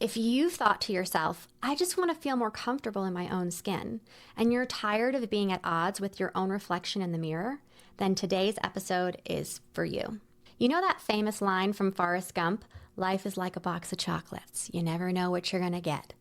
If you've thought to yourself, I just want to feel more comfortable in my own skin, and you're tired of being at odds with your own reflection in the mirror, then today's episode is for you. You know that famous line from Forrest Gump, life is like a box of chocolates. You never know what you're going to get.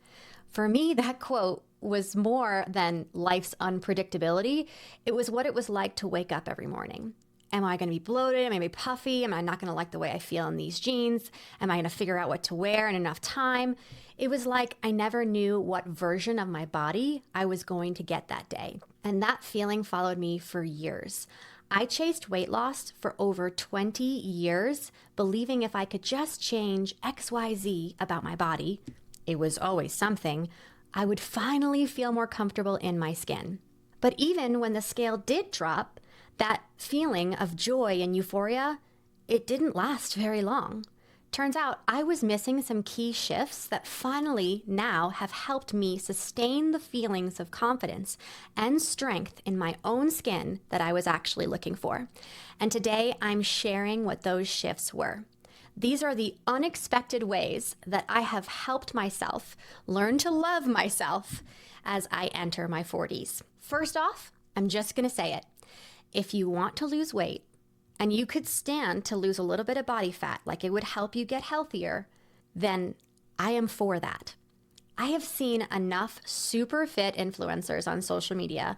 For me, that quote was more than life's unpredictability. It was what it was like to wake up every morning. Am I going to be bloated? Am I going to be puffy? Am I not going to like the way I feel in these jeans? Am I going to figure out what to wear in enough time? It was like I never knew what version of my body I was going to get that day. And that feeling followed me for years. I chased weight loss for over 20 years, believing if I could just change XYZ about my body, it was always something, I would finally feel more comfortable in my skin. But even when the scale did drop, that feeling of joy and euphoria, it didn't last very long. Turns out I was missing some key shifts that finally now have helped me sustain the feelings of confidence and strength in my own skin that I was actually looking for. And today I'm sharing what those shifts were. These are the unexpected ways that I have helped myself learn to love myself as I enter my 40s. First off, I'm just going to say it. If you want to lose weight, and you could stand to lose a little bit of body fat, like it would help you get healthier, then I am for that. I have seen enough super fit influencers on social media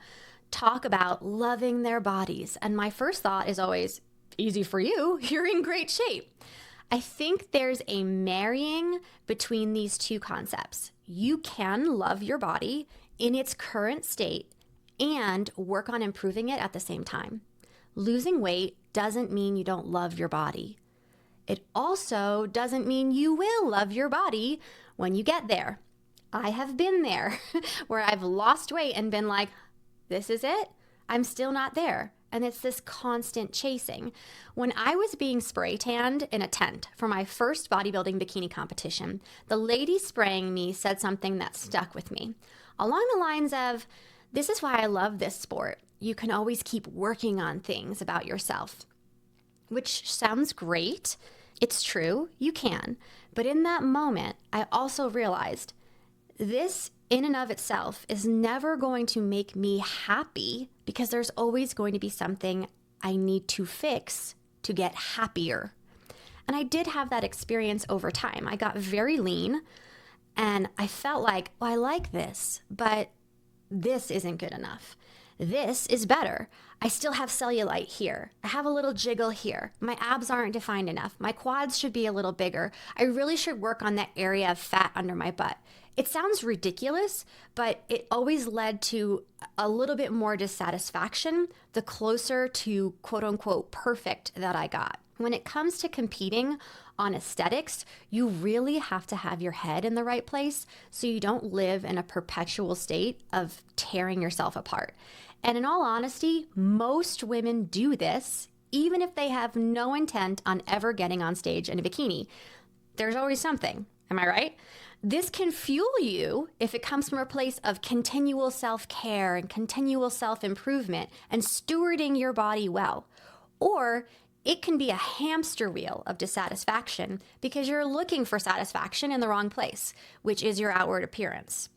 talk about loving their bodies, and my first thought is always, easy for you, you're in great shape. I think there's a marrying between these two concepts. You can love your body in its current state and work on improving it at the same time. Losing weight doesn't mean you don't love your body. It also doesn't mean you will love your body when you get there. I have been there where I've lost weight and been like, this is it? I'm still not there. And it's this constant chasing. When I was being spray tanned in a tent for my first bodybuilding bikini competition, the lady spraying me said something that stuck with me. Along the lines of, this is why I love this sport. You can always keep working on things about yourself, which sounds great. It's true, you can. But in that moment, I also realized this in and of itself is never going to make me happy because there's always going to be something I need to fix to get happier. And I did have that experience over time. I got very lean and I felt like, well, I like this, but this isn't good enough. This is better. I still have cellulite here. I have a little jiggle here. My abs aren't defined enough. My quads should be a little bigger. I really should work on that area of fat under my butt. It sounds ridiculous, but it always led to a little bit more dissatisfaction the closer to quote unquote perfect that I got. When it comes to competing on aesthetics, you really have to have your head in the right place so you don't live in a perpetual state of tearing yourself apart. And in all honesty, most women do this, even if they have no intent on ever getting on stage in a bikini. There's always something. Am I right? This can fuel you if it comes from a place of continual self-care and continual self-improvement and stewarding your body well. Or it can be a hamster wheel of dissatisfaction because you're looking for satisfaction in the wrong place, which is your outward appearance.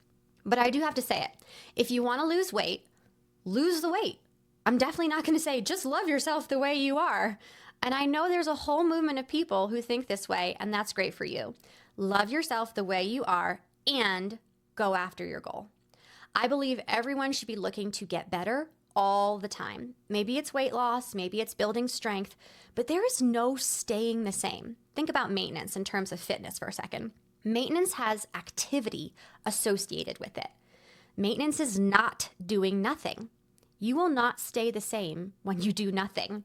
But I do have to say it. If you want to lose weight, lose the weight. I'm definitely not going to say just love yourself the way you are. And I know there's a whole movement of people who think this way, and that's great for you. Love yourself the way you are and go after your goal. I believe everyone should be looking to get better all the time. Maybe it's weight loss, maybe it's building strength, but there is no staying the same. Think about maintenance in terms of fitness for a second. Maintenance has activity associated with it. Maintenance is not doing nothing. You will not stay the same when you do nothing.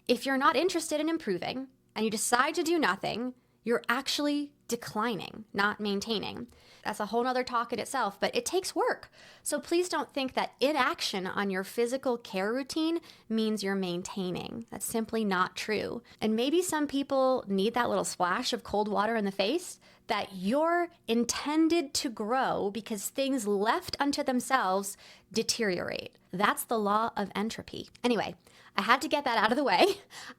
If you're not interested in improving and you decide to do nothing, you're actually declining, not maintaining. That's a whole nother talk in itself, but it takes work. So please don't think that inaction on your physical care routine means you're maintaining. That's simply not true. And maybe some people need that little splash of cold water in the face that you're intended to grow because things left unto themselves deteriorate. That's the law of entropy. Anyway, I had to get that out of the way.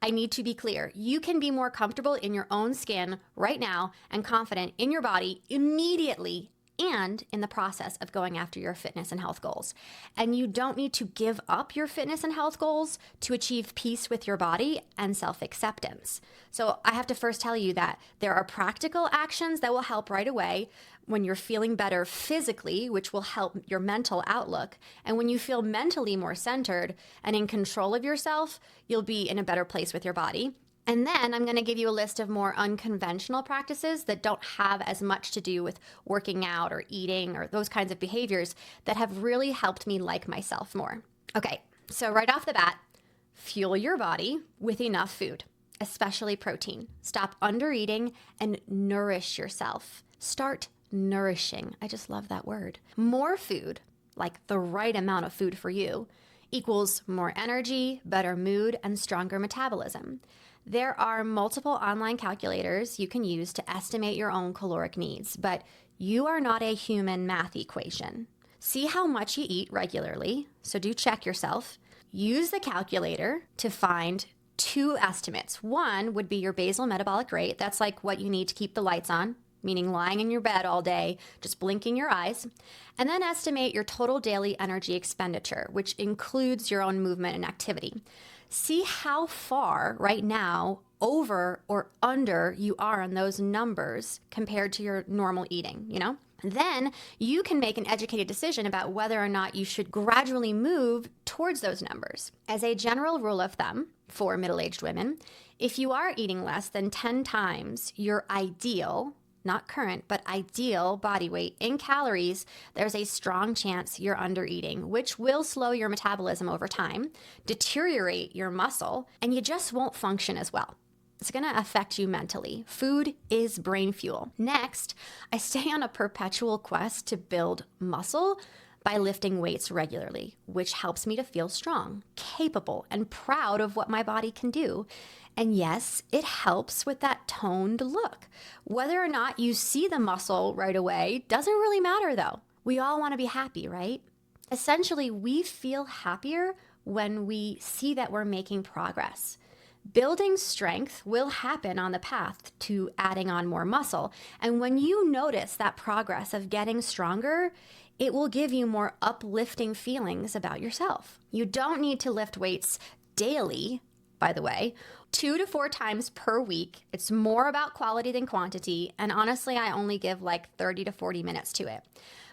I need to be clear. You can be more comfortable in your own skin right now and confident in your body immediately and in the process of going after your fitness and health goals. And you don't need to give up your fitness and health goals to achieve peace with your body and self-acceptance. So I have to first tell you that there are practical actions that will help right away when you're feeling better physically, which will help your mental outlook. And when you feel mentally more centered and in control of yourself, you'll be in a better place with your body. And then I'm going to give you a list of more unconventional practices that don't have as much to do with working out or eating or those kinds of behaviors that have really helped me like myself more. Okay, so right off the bat, fuel your body with enough food, especially protein. Stop undereating and nourish yourself. Start nourishing. I just love that word. More food, like the right amount of food for you, equals more energy, better mood, and stronger metabolism. There are multiple online calculators you can use to estimate your own caloric needs, but you are not a human math equation. See how much you eat regularly, so do check yourself. Use the calculator to find two estimates. One would be your basal metabolic rate. That's like what you need to keep the lights on, meaning lying in your bed all day, just blinking your eyes. And then estimate your total daily energy expenditure, which includes your own movement and activity. See how far right now over or under you are on those numbers compared to your normal eating, Then you can make an educated decision about whether or not you should gradually move towards those numbers. As a general rule of thumb for middle-aged women, if you are eating less than 10 times your ideal, not current, but ideal body weight in calories, there's a strong chance you're under eating, which will slow your metabolism over time, deteriorate your muscle, and you just won't function as well. It's going to affect you mentally. Food is brain fuel. Next, I stay on a perpetual quest to build muscle by lifting weights regularly, which helps me to feel strong, capable, and proud of what my body can do. And yes, it helps with that toned look. Whether or not you see the muscle right away doesn't really matter though. We all want to be happy, right? Essentially, we feel happier when we see that we're making progress. Building strength will happen on the path to adding on more muscle. And when you notice that progress of getting stronger, it will give you more uplifting feelings about yourself. You don't need to lift weights daily, by the way, 2 to 4 times per week. It's more about quality than quantity. And honestly, I only give like 30 to 40 minutes to it.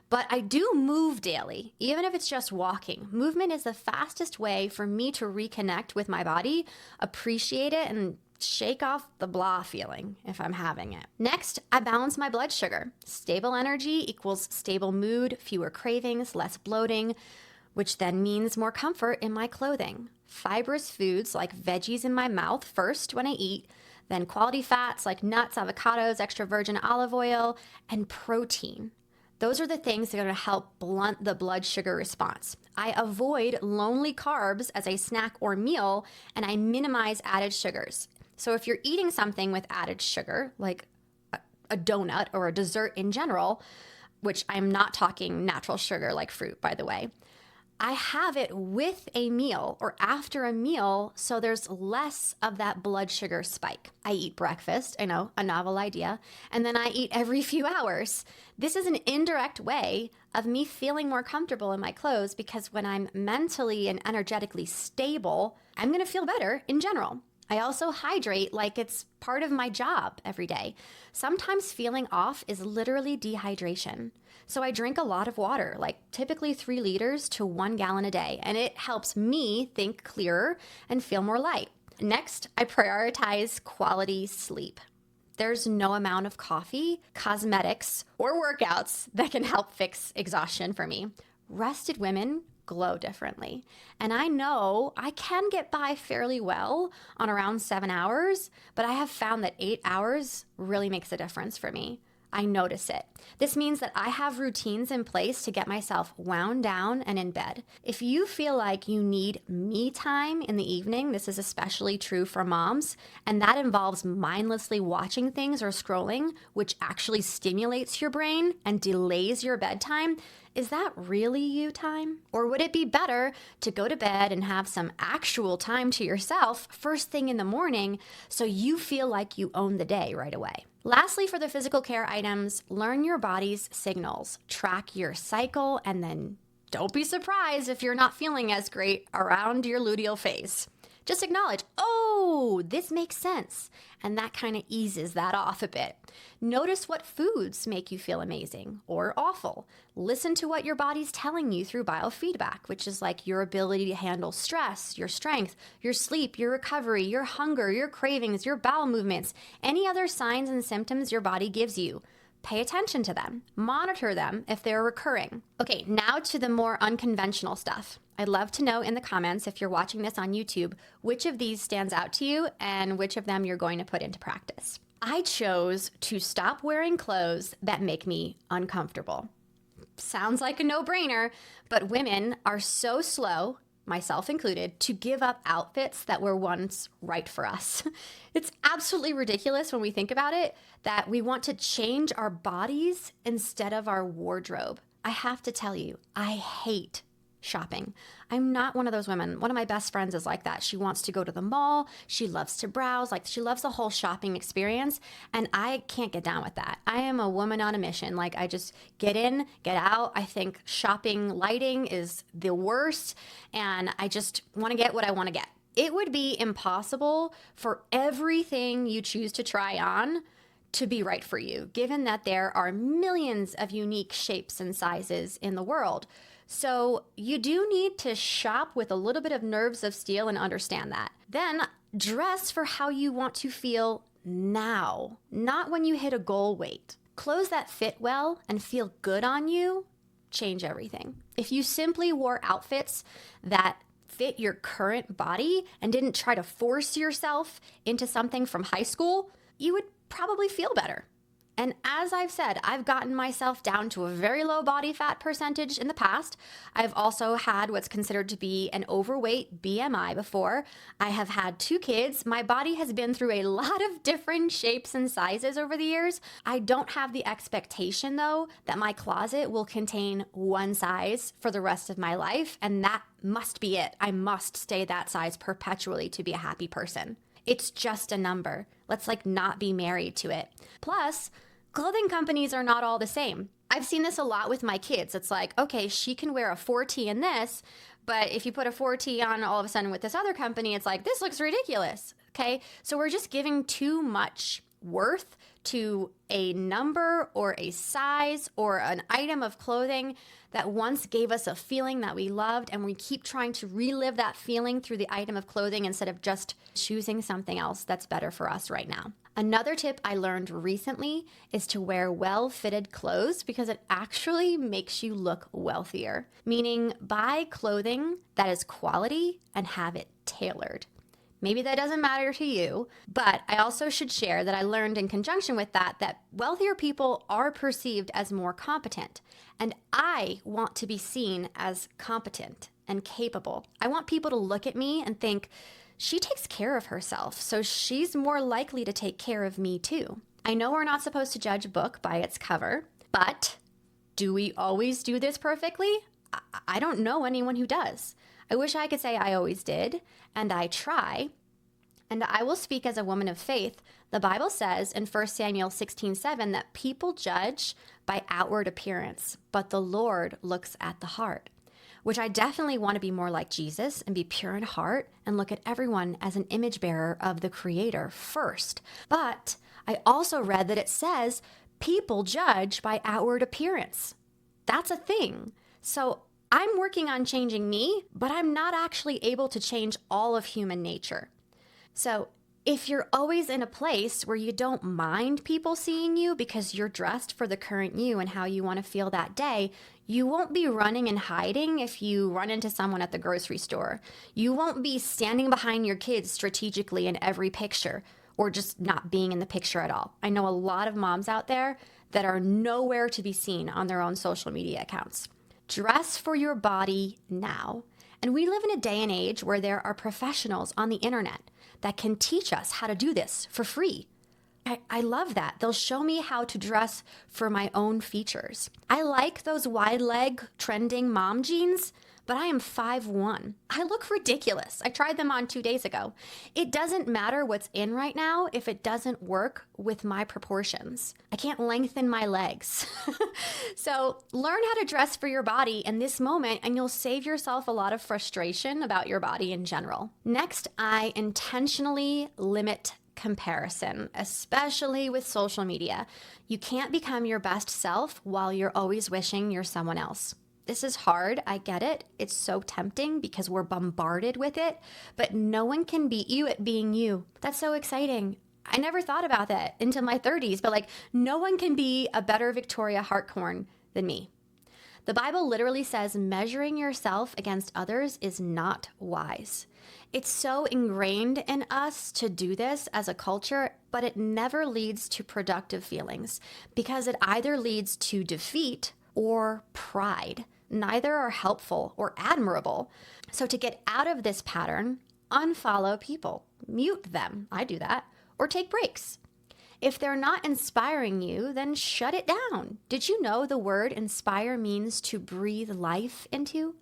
But I do move daily, even if it's just walking. Movement is the fastest way for me to reconnect with my body, appreciate it, and shake off the blah feeling if I'm having it. Next, I balance my blood sugar. Stable energy equals stable mood, fewer cravings, less bloating, which then means more comfort in my clothing. Fibrous foods like veggies in my mouth first when I eat, then quality fats like nuts, avocados, extra virgin olive oil, and protein. Those are the things that are going to help blunt the blood sugar response. I avoid lonely carbs as a snack or meal, and I minimize added sugars. So if you're eating something with added sugar, like a donut or a dessert in general, which I'm not talking natural sugar like fruit, by the way, I have it with a meal or after a meal, so there's less of that blood sugar spike. I eat breakfast, I know, a novel idea, and then I eat every few hours. This is an indirect way of me feeling more comfortable in my clothes because when I'm mentally and energetically stable, I'm going to feel better in general. I also hydrate like it's part of my job every day. Sometimes feeling off is literally dehydration. So I drink a lot of water, like typically 3 liters to 1 gallon a day, and it helps me think clearer and feel more light. Next, I prioritize quality sleep. There's no amount of coffee, cosmetics, or workouts that can help fix exhaustion for me. Rested women glow differently. And I know I can get by fairly well on around 7 hours, but I have found that 8 hours really makes a difference for me. I notice it. This means that I have routines in place to get myself wound down and in bed. If you feel like you need me time in the evening, this is especially true for moms, and that involves mindlessly watching things or scrolling, which actually stimulates your brain and delays your bedtime, is that really you time? Or would it be better to go to bed and have some actual time to yourself first thing in the morning so you feel like you own the day right away? Lastly, for the physical care items, learn your body's signals, track your cycle, and then don't be surprised if you're not feeling as great around your luteal phase. Just acknowledge, oh, this makes sense. And that kind of eases that off a bit. Notice what foods make you feel amazing or awful. Listen to what your body's telling you through biofeedback, which is like your ability to handle stress, your strength, your sleep, your recovery, your hunger, your cravings, your bowel movements, any other signs and symptoms your body gives you. Pay attention to them. Monitor them if they're recurring. Okay, now to the more unconventional stuff. I'd love to know in the comments, if you're watching this on YouTube, which of these stands out to you and which of them you're going to put into practice. I chose to stop wearing clothes that make me uncomfortable. Sounds like a no-brainer, but women are so slow, myself included, to give up outfits that were once right for us. It's absolutely ridiculous when we think about it, that we want to change our bodies instead of our wardrobe. I have to tell you, I hate shopping. I'm not one of those women. One of my best friends is like that. She wants to go to the mall. She loves to browse. Like, she loves the whole shopping experience. And I can't get down with that. I am a woman on a mission. Like, I just get in, get out. I think shopping lighting is the worst. And I just want to get what I want to get. It would be impossible for everything you choose to try on to be right for you, given that there are millions of unique shapes and sizes in the world. So you do need to shop with a little bit of nerves of steel and understand that. Then dress for how you want to feel now, not when you hit a goal weight. Clothes that fit well and feel good on you change everything. If you simply wore outfits that fit your current body and didn't try to force yourself into something from high school, you would probably feel better. And as I've said, I've gotten myself down to a very low body fat percentage in the past. I've also had what's considered to be an overweight BMI before. I have had 2 kids. My body has been through a lot of different shapes and sizes over the years. I don't have the expectation, though, that my closet will contain one size for the rest of my life, and that must be it. I must stay that size perpetually to be a happy person. It's just a number. Let's not be married to it. Plus, clothing companies are not all the same. I've seen this a lot with my kids. It's like, okay, she can wear a 4T in this, but if you put a 4T on all of a sudden with this other company, it's like, this looks ridiculous. Okay, so we're just giving too much worth to a number or a size or an item of clothing that once gave us a feeling that we loved, and we keep trying to relive that feeling through the item of clothing instead of just choosing something else that's better for us right now. Another tip I learned recently is to wear well-fitted clothes because it actually makes you look wealthier, meaning buy clothing that is quality and have it tailored. Maybe that doesn't matter to you, but I also should share that I learned in conjunction with that wealthier people are perceived as more competent, and I want to be seen as competent and capable. I want people to look at me and think, she takes care of herself, so she's more likely to take care of me too. I know we're not supposed to judge a book by its cover, but do we always do this perfectly? I don't know anyone who does. I wish I could say I always did, and I try. And I will speak as a woman of faith. The Bible says in 1 Samuel 16:7 that people judge by outward appearance, but the Lord looks at the heart. Which I definitely want to be more like Jesus and be pure in heart and look at everyone as an image bearer of the Creator first. But I also read that it says people judge by outward appearance. That's a thing. So I'm working on changing me, but I'm not actually able to change all of human nature. So if you're always in a place where you don't mind people seeing you because you're dressed for the current you and how you want to feel that day, you won't be running and hiding if you run into someone at the grocery store. You won't be standing behind your kids strategically in every picture or just not being in the picture at all. I know a lot of moms out there that are nowhere to be seen on their own social media accounts. Dress for your body now. And we live in a day and age where there are professionals on the internet that can teach us how to do this for free. I love that. They'll show me how to dress for my own features. I like those wide leg trending mom jeans, but I am 5'1". I look ridiculous. I tried them on 2 days ago. It doesn't matter what's in right now if it doesn't work with my proportions. I can't lengthen my legs. So learn how to dress for your body in this moment, and you'll save yourself a lot of frustration about your body in general. Next, I intentionally limit comparison, especially with social media. You can't become your best self while you're always wishing you're someone else. This is hard. I get it. It's so tempting because we're bombarded with it, but no one can beat you at being you. That's so exciting. I never thought about that until my 30s, but no one can be a better Victoria Hartcorn than me. The Bible literally says measuring yourself against others is not wise. It's so ingrained in us to do this as a culture, but it never leads to productive feelings because it either leads to defeat or pride. Neither are helpful or admirable. So to get out of this pattern, unfollow people, mute them. I do that. Or take breaks. If they're not inspiring you, then shut it down. Did you know the word inspire means to breathe life into?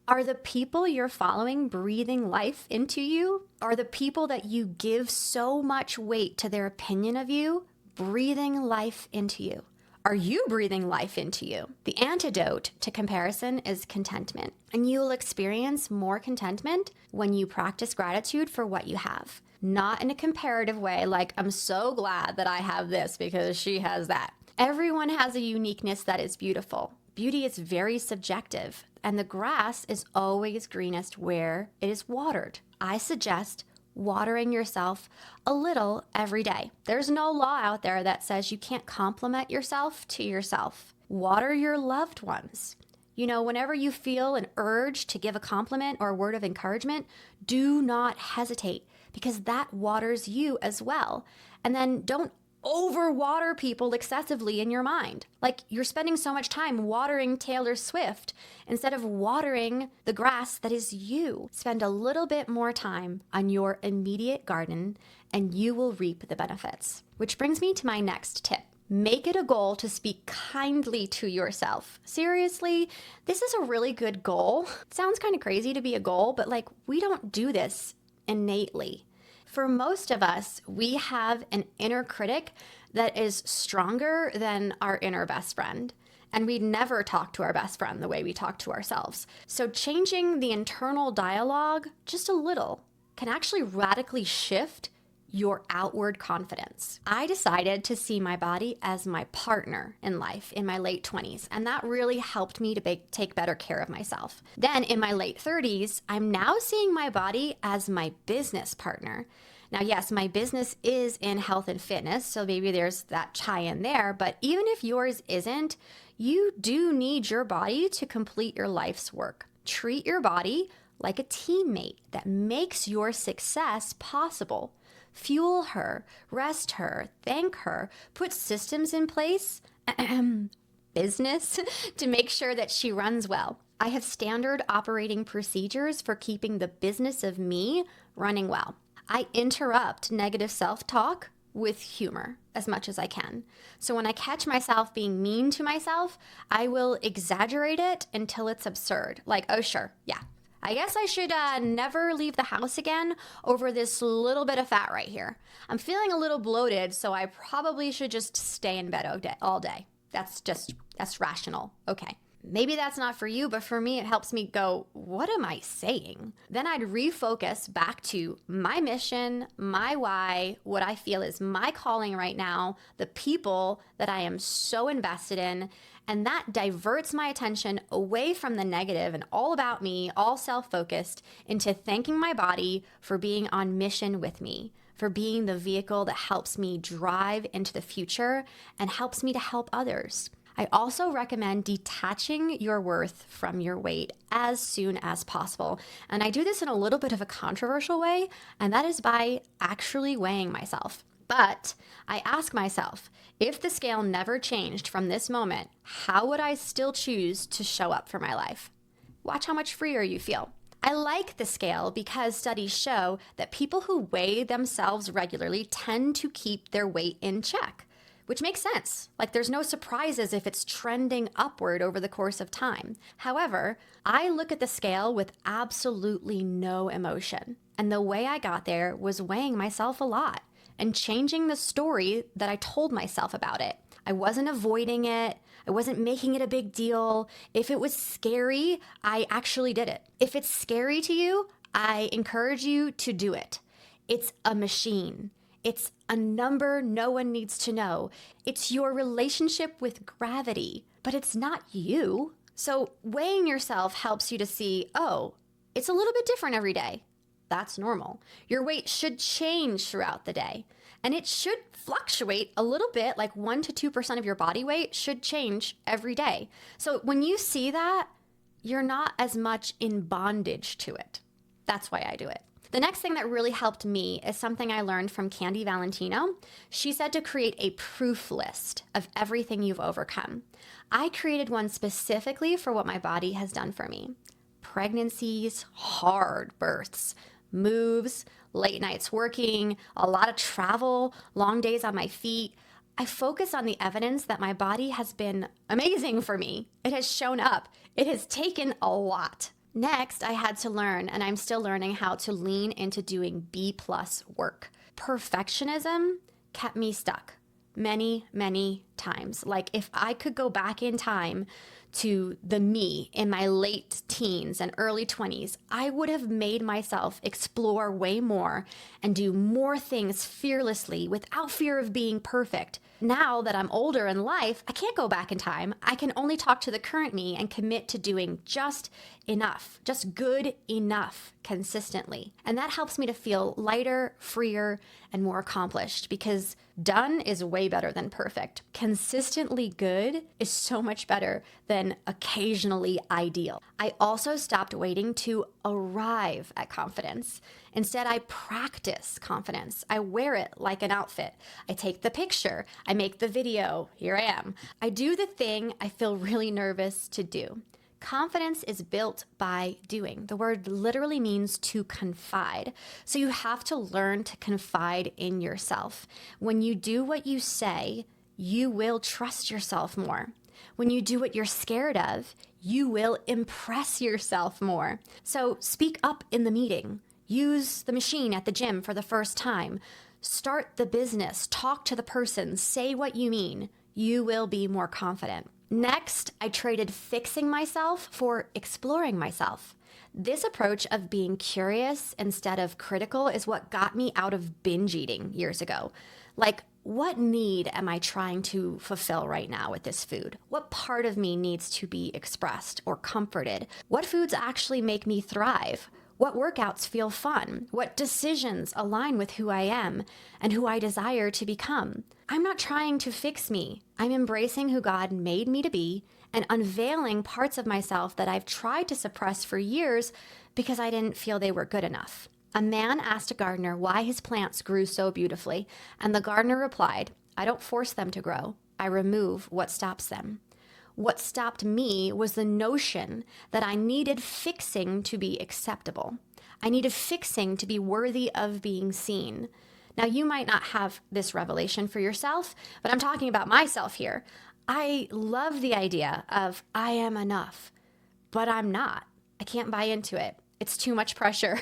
Are the people you're following breathing life into you? Are the people that you give so much weight to their opinion of you breathing life into you? Are you breathing life into you? The antidote to comparison is contentment, and you will experience more contentment when you practice gratitude for what you have. Not in a comparative way, like I'm so glad that I have this because she has that. Everyone has a uniqueness that is beautiful. Beauty is very subjective, and the grass is always greenest where it is watered. I suggest watering yourself a little every day. There's no law out there that says you can't compliment yourself to yourself. Water your loved ones. Whenever you feel an urge to give a compliment or a word of encouragement, do not hesitate because that waters you as well. And then don't overwater people excessively in your mind. Like you're spending so much time watering Taylor Swift instead of watering the grass that is you. Spend a little bit more time on your immediate garden and you will reap the benefits. Which brings me to my next tip. Make it a goal to speak kindly to yourself. Seriously, this is a really good goal. It sounds kind of crazy to be a goal, but we don't do this innately. For most of us, we have an inner critic that is stronger than our inner best friend. And we never talk to our best friend the way we talk to ourselves. So changing the internal dialogue just a little can actually radically shift your outward confidence. I decided to see my body as my partner in life in my late 20s, and that really helped me to take better care of myself. Then in my late 30s, I'm now seeing my body as my business partner. Now, yes, my business is in health and fitness, so maybe there's that tie-in there, but even if yours isn't, you do need your body to complete your life's work. Treat your body like a teammate that makes your success possible. Fuel her, rest her, thank her, put systems in place, business, to make sure that she runs well. I have standard operating procedures for keeping the business of me running well. I interrupt negative self-talk with humor as much as I can. So when I catch myself being mean to myself, I will exaggerate it until it's absurd. Like, oh, sure, yeah. I guess I should never leave the house again over this little bit of fat right here. I'm feeling a little bloated, so I probably should just stay in bed all day. That's rational. Okay. Maybe that's not for you, but for me, it helps me go, what am I saying? Then I'd refocus back to my mission, my why, what I feel is my calling right now, the people that I am so invested in. And that diverts my attention away from the negative and all about me, all self-focused, into thanking my body for being on mission with me, for being the vehicle that helps me drive into the future and helps me to help others. I also recommend detaching your worth from your weight as soon as possible. And I do this in a little bit of a controversial way, and that is by actually weighing myself. But I ask myself, if the scale never changed from this moment, how would I still choose to show up for my life? Watch how much freer you feel. I like the scale because studies show that people who weigh themselves regularly tend to keep their weight in check, which makes sense. Like there's no surprises if it's trending upward over the course of time. However, I look at the scale with absolutely no emotion. And the way I got there was weighing myself a lot and changing the story that I told myself about it. I wasn't avoiding it. I wasn't making it a big deal. If it was scary, I actually did it. If it's scary to you, I encourage you to do it. It's a machine. It's a number no one needs to know. It's your relationship with gravity, but it's not you. So weighing yourself helps you to see, oh, it's a little bit different every day. That's normal. Your weight should change throughout the day. And it should fluctuate a little bit, like 1 to 2% of your body weight should change every day. So when you see that, you're not as much in bondage to it. That's why I do it. The next thing that really helped me is something I learned from Candy Valentino. She said to create a proof list of everything you've overcome. I created one specifically for what my body has done for me. Pregnancies, hard births, moves, late nights working, a lot of travel, long days on my feet. I focus on the evidence that my body has been amazing for me. It has shown up. It has taken a lot. Next, I had to learn, and I'm still learning how to lean into doing B+ work. Perfectionism kept me stuck many, many times. Like if I could go back in time to the me in my late teens and early 20s, I would have made myself explore way more and do more things fearlessly without fear of being perfect. Now that I'm older in life, I can't go back in time. I can only talk to the current me and commit to doing just enough, just good enough consistently. And that helps me to feel lighter, freer, and more accomplished because done is way better than perfect. Consistently good is so much better than occasionally ideal. I also stopped waiting to arrive at confidence. Instead, I practice confidence. I wear it like an outfit. I take the picture. I make the video. Here I am. I do the thing I feel really nervous to do. Confidence is built by doing. The word literally means to confide. So you have to learn to confide in yourself. When you do what you say, you will trust yourself more. When you do what you're scared of, you will impress yourself more. So speak up in the meeting. Use the machine at the gym for the first time. Start the business. Talk to the person. Say what you mean. You will be more confident. Next, I traded fixing myself for exploring myself. This approach of being curious instead of critical is what got me out of binge eating years ago. Like, what need am I trying to fulfill right now with this food? What part of me needs to be expressed or comforted? What foods actually make me thrive? What workouts feel fun? What decisions align with who I am and who I desire to become? I'm not trying to fix me. I'm embracing who God made me to be and unveiling parts of myself that I've tried to suppress for years because I didn't feel they were good enough. A man asked a gardener why his plants grew so beautifully, and the gardener replied, "I don't force them to grow. I remove what stops them." What stopped me was the notion that I needed fixing to be acceptable. I needed fixing to be worthy of being seen. Now, you might not have this revelation for yourself, but I'm talking about myself here. I love the idea of I am enough, but I'm not. I can't buy into it. It's too much pressure,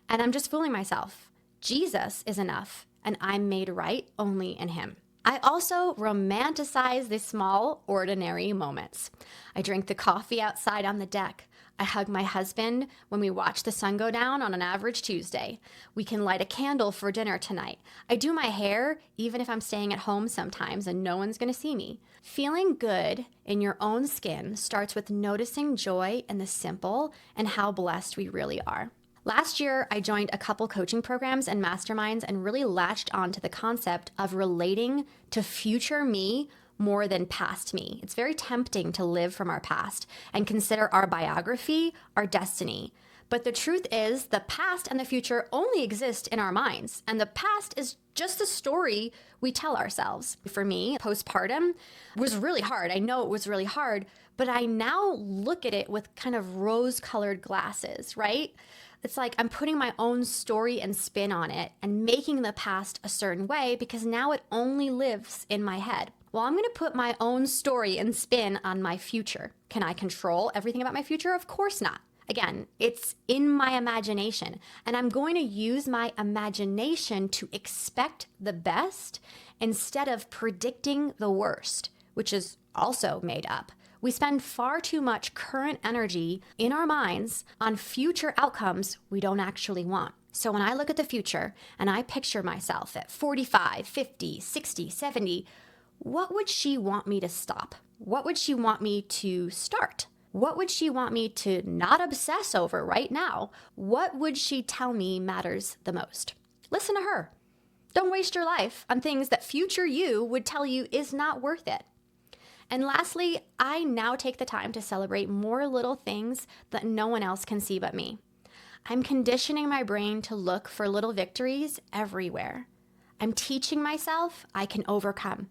and I'm just fooling myself. Jesus is enough, and I'm made right only in him. I also romanticize the small, ordinary moments. I drink the coffee outside on the deck. I hug my husband when we watch the sun go down on an average Tuesday. We can light a candle for dinner tonight. I do my hair, even if I'm staying at home sometimes and no one's going to see me. Feeling good in your own skin starts with noticing joy in the simple and how blessed we really are. Last year, I joined a couple coaching programs and masterminds and really latched onto the concept of relating to future me more than past me. It's very tempting to live from our past and consider our biography our destiny. But the truth is, the past and the future only exist in our minds, and the past is just the story we tell ourselves. For me, postpartum was really hard. I know it was really hard, but I now look at it with kind of rose-colored glasses, right? It's like I'm putting my own story and spin on it and making the past a certain way because now it only lives in my head. Well, I'm going to put my own story and spin on my future. Can I control everything about my future? Of course not. Again, it's in my imagination, and I'm going to use my imagination to expect the best instead of predicting the worst, which is also made up. We spend far too much current energy in our minds on future outcomes we don't actually want. So when I look at the future and I picture myself at 45, 50, 60, 70, what would she want me to stop? What would she want me to start? What would she want me to not obsess over right now? What would she tell me matters the most? Listen to her. Don't waste your life on things that future you would tell you is not worth it. And lastly, I now take the time to celebrate more little things that no one else can see but me. I'm conditioning my brain to look for little victories everywhere. I'm teaching myself I can overcome.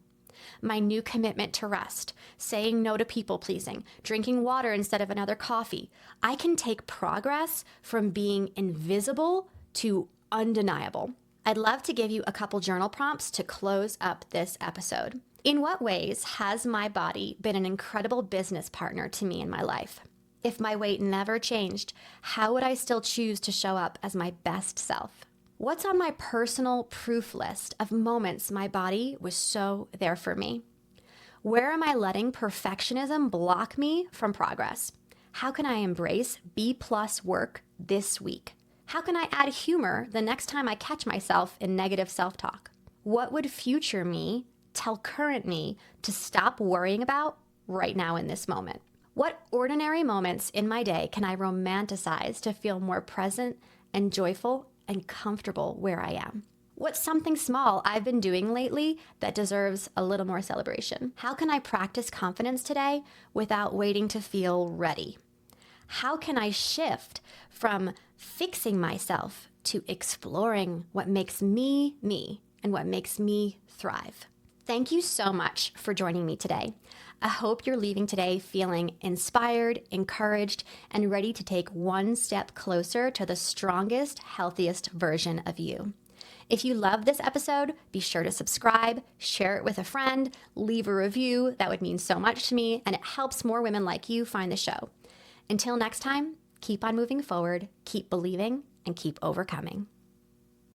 My new commitment to rest, saying no to people pleasing, drinking water instead of another coffee. I can take progress from being invisible to undeniable. I'd love to give you a couple journal prompts to close up this episode. In what ways has my body been an incredible business partner to me in my life? If my weight never changed, how would I still choose to show up as my best self? What's on my personal proof list of moments my body was so there for me? Where am I letting perfectionism block me from progress? How can I embrace B+ work this week? How can I add humor the next time I catch myself in negative self-talk? What would future me tell current me to stop worrying about right now in this moment? What ordinary moments in my day can I romanticize to feel more present and joyful and comfortable where I am? What's something small I've been doing lately that deserves a little more celebration? How can I practice confidence today without waiting to feel ready? How can I shift from fixing myself to exploring what makes me me and what makes me thrive? Thank you so much for joining me today. I hope you're leaving today feeling inspired, encouraged, and ready to take one step closer to the strongest, healthiest version of you. If you love this episode, be sure to subscribe, share it with a friend, leave a review. That would mean so much to me, and it helps more women like you find the show. Until next time, keep on moving forward, keep believing, and keep overcoming.